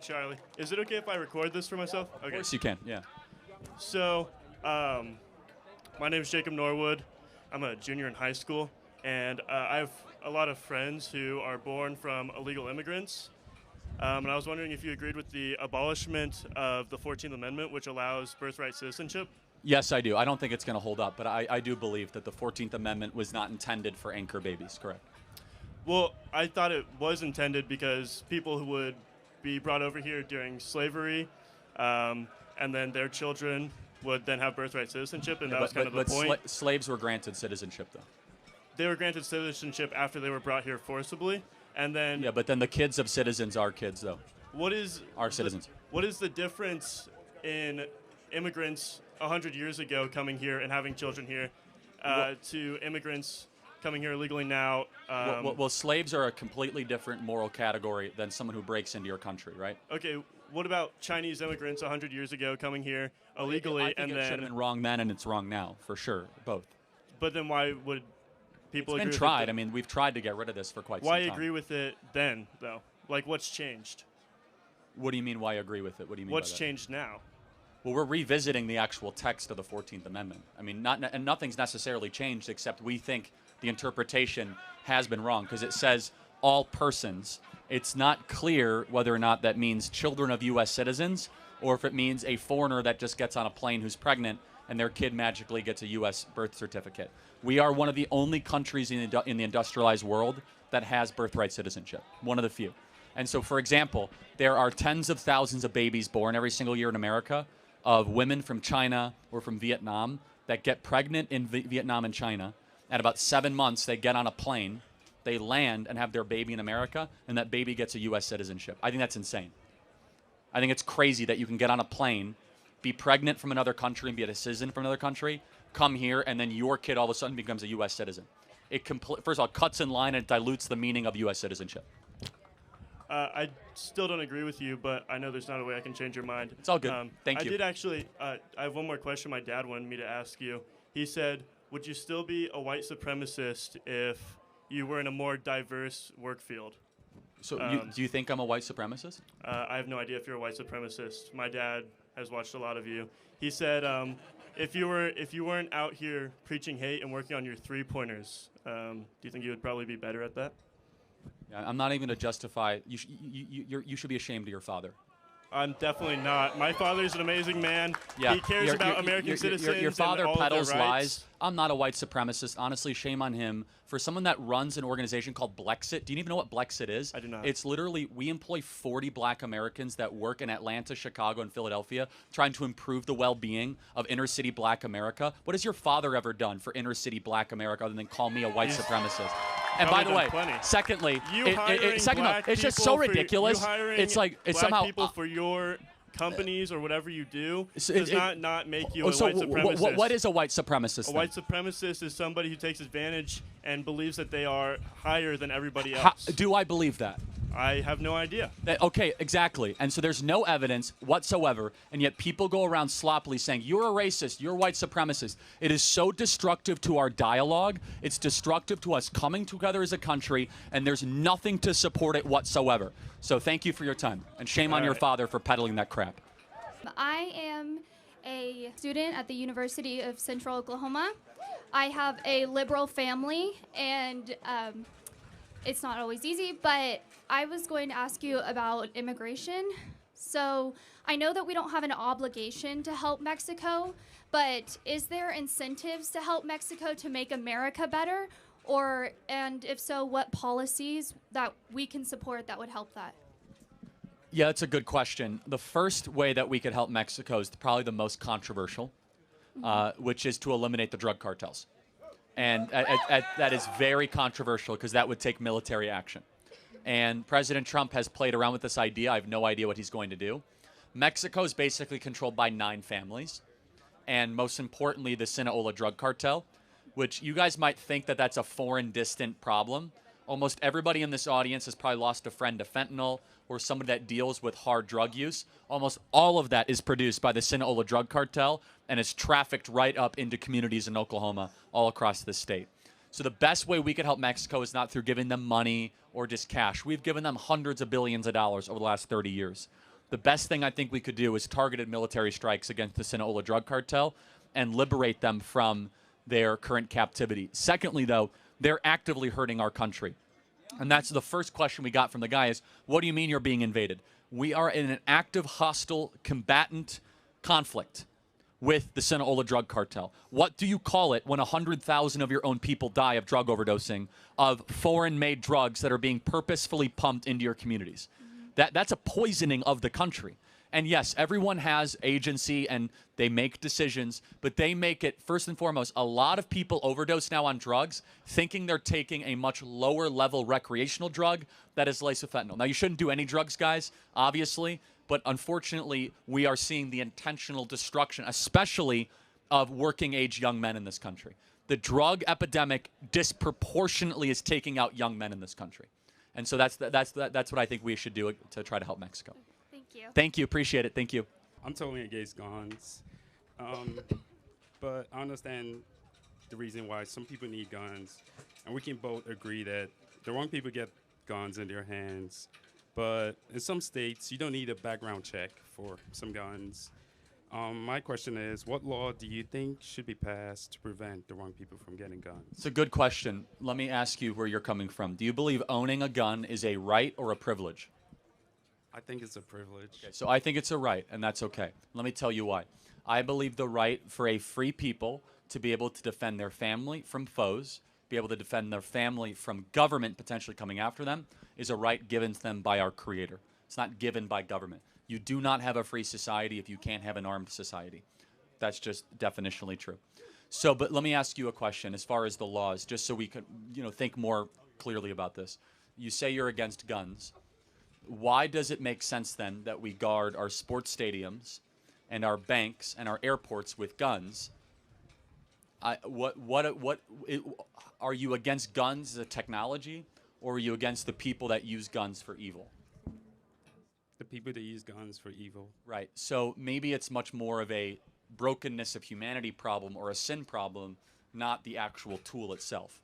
Charlie, is it okay if I record this for myself? Okay. Of course you can, yeah. So, my name is Jacob Norwood. I'm a junior in high school, and I have a lot of friends who are born from illegal immigrants. And I was wondering if you agreed with the abolishment of the 14th Amendment, which allows birthright citizenship. Yes, I do. I don't think it's going to hold up, but I do believe that the 14th Amendment was not intended for anchor babies, correct? Well, I thought it was intended because people who would be brought over here during slavery, and then their children would then have birthright citizenship, and that was kind of the point. But slaves were granted citizenship, though. They were granted citizenship after they were brought here forcibly, and then... Yeah, but then the kids of citizens are kids, though. Are citizens. What is the difference in immigrants 100 years ago coming here and having children here to immigrants coming here illegally now? Well, slaves are a completely different moral category than someone who breaks into your country, right? Okay, what about Chinese immigrants 100 years ago coming here illegally I think it should have been wrong then and it's wrong now, for sure, both. But then why would people agree with it? It's been tried. I mean, we've tried to get rid of this for quite some time. Why agree with it then, though? Like, what's changed? What do you mean, why agree with it? What do you mean What's by that? changed now? Well, we're revisiting the actual text of the 14th Amendment. I mean, and nothing's necessarily changed except we think the interpretation has been wrong because it says all persons. It's not clear whether or not that means children of U.S. citizens or if it means a foreigner that just gets on a plane who's pregnant and their kid magically gets a U.S. birth certificate. We are one of the only countries in the industrialized world that has birthright citizenship, one of the few. And so, for example, there are tens of thousands of babies born every single year in America of women from China or from Vietnam that get pregnant in Vietnam and China. At about 7 months, they get on a plane, they land and have their baby in America, and that baby gets a U.S. citizenship. I think that's insane. I think it's crazy that you can get on a plane, be pregnant from another country and be a citizen from another country, come here, and then your kid all of a sudden becomes a U.S. citizen. It first of all, cuts in line and it dilutes the meaning of U.S. citizenship. I still don't agree with you, but I know there's not a way I can change your mind. It's all good. Thank you. I did actually, I have one more question my dad wanted me to ask you. He said, would you still be a white supremacist if you were in a more diverse work field? So do you think I'm a white supremacist? I have no idea if you're a white supremacist. My dad has watched a lot of you. He said if you weren't out here preaching hate and working on your three-pointers, do you think you would probably be better at that? Yeah, I'm not even going to justify. You should be ashamed of your father. I'm definitely not. My father's an amazing man. Yeah. He cares about American citizens. Your father and all peddles of their rights. lies. I'm not a white supremacist. Honestly, shame on him. For someone that runs an organization called Blexit, do you even know what Blexit is? I do not. It's literally, we employ 40 black Americans that work in Atlanta, Chicago, and Philadelphia trying to improve the well-being of inner-city black America. What has your father ever done for inner-city black America other than call me a white supremacist? And by the way, secondly, it's just so ridiculous. It's like it's black somehow people for your companies or whatever you do does not make you a white supremacist. What is a white supremacist? A white supremacist is somebody who takes advantage and believes that they are higher than everybody else. Do I believe that? I have no idea. Okay, exactly. And so there's no evidence whatsoever, and yet people go around sloppily saying, you're a racist, you're a white supremacist. It is so destructive to our dialogue. It's destructive to us coming together as a country, and there's nothing to support it whatsoever. So thank you for your time, and shame on your father for peddling that crap. I am a student at the University of Central Oklahoma. I have a liberal family, and it's not always easy, but I was going to ask you about immigration. So I know that we don't have an obligation to help Mexico, but is there incentives to help Mexico to make America better? And if so, what policies that we can support that would help that? Yeah, that's a good question. The first way that we could help Mexico is probably the most controversial, which is to eliminate the drug cartels. And that is very controversial because that would take military action. And President Trump has played around with this idea. I have no idea what he's going to do. Mexico is basically controlled by 9 families. And most importantly, the Sinaloa drug cartel, which you guys might think that that's a foreign, distant problem. Almost everybody in this audience has probably lost a friend to fentanyl or somebody that deals with hard drug use. Almost all of that is produced by the Sinaloa drug cartel and is trafficked right up into communities in Oklahoma all across the state. So the best way we could help Mexico is not through giving them money or just cash. We've given them hundreds of billions of dollars over the last 30 years. The best thing I think we could do is targeted military strikes against the Sinaloa drug cartel and liberate them from their current captivity. Secondly, though, they're actively hurting our country. And that's the first question we got from the guy is, what do you mean you're being invaded? We are in an active, hostile, combatant conflict with the Sinaloa drug cartel. What do you call it when 100,000 of your own people die of drug overdosing, of foreign-made drugs that are being purposefully pumped into your communities? That's a poisoning of the country. And yes, everyone has agency and they make decisions, but they make it, first and foremost, a lot of people overdose now on drugs thinking they're taking a much lower level recreational drug that is laced with fentanyl. Now, you shouldn't do any drugs, guys, obviously, but unfortunately, we are seeing the intentional destruction, especially of working age young men in this country. The drug epidemic disproportionately is taking out young men in this country. And so that's what I think we should do to try to help Mexico. Thank you. Thank you. Appreciate it. Thank you. I'm totally against guns, but I understand the reason why some people need guns, and we can both agree that the wrong people get guns in their hands. But in some states, you don't need a background check for some guns. My question is, what law do you think should be passed to prevent the wrong people from getting guns? It's a good question. Let me ask you where you're coming from. Do you believe owning a gun is a right or a privilege? I think it's a privilege. Okay, so I think it's a right, and that's okay. Let me tell you why. I believe the right for a free people to be able to defend their family from foes, be able to defend their family from government potentially coming after them, is a right given to them by our Creator. It's not given by government. You do not have a free society if you can't have an armed society. That's just definitionally true. So, but let me ask you a question as far as the laws, just so we can, think more clearly about this. You say you're against guns. Why does it make sense then that we guard our sports stadiums and our banks and our airports with guns? Are you against guns as a technology, or are you against the people that use guns for evil? The people that use guns for evil. Right. So maybe it's much more of a brokenness of humanity problem or a sin problem, not the actual tool itself.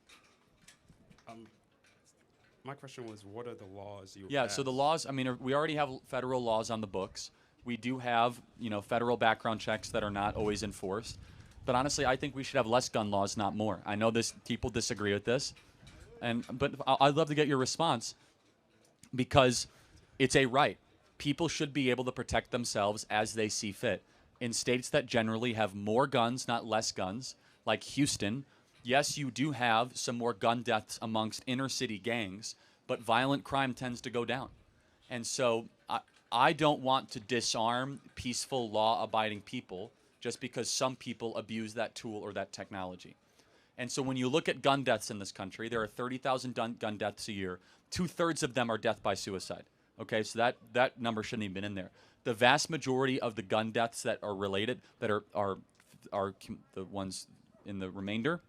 My question was, what are the laws you Yeah, so the laws, we already have federal laws on the books. We do have, federal background checks that are not always enforced. But honestly, I think we should have less gun laws, not more. I know people disagree with this, but I'd love to get your response because it's a right. People should be able to protect themselves as they see fit. In states that generally have more guns, not less guns, like Houston, yes, you do have some more gun deaths amongst inner city gangs, but violent crime tends to go down. And so I don't want to disarm peaceful, law-abiding people just because some people abuse that tool or that technology. And so when you look at gun deaths in this country, there are 30,000 gun deaths a year. 2/3 of them are death by suicide. Okay, so that number shouldn't even been in there. The vast majority of the gun deaths that are related, that are the ones in the remainder,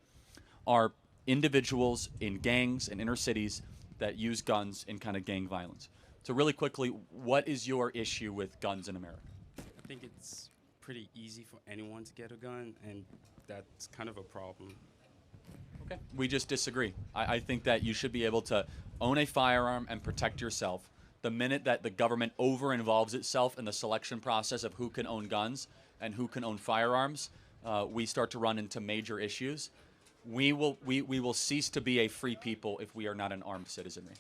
are individuals in gangs and inner cities that use guns in kind of gang violence. So really quickly, what is your issue with guns in America? I think it's pretty easy for anyone to get a gun, and that's kind of a problem. Okay, we just disagree. I think that you should be able to own a firearm and protect yourself. The minute that the government over-involves itself in the selection process of who can own guns and who can own firearms, we start to run into major issues. We will cease to be a free people if we are not an armed citizenry.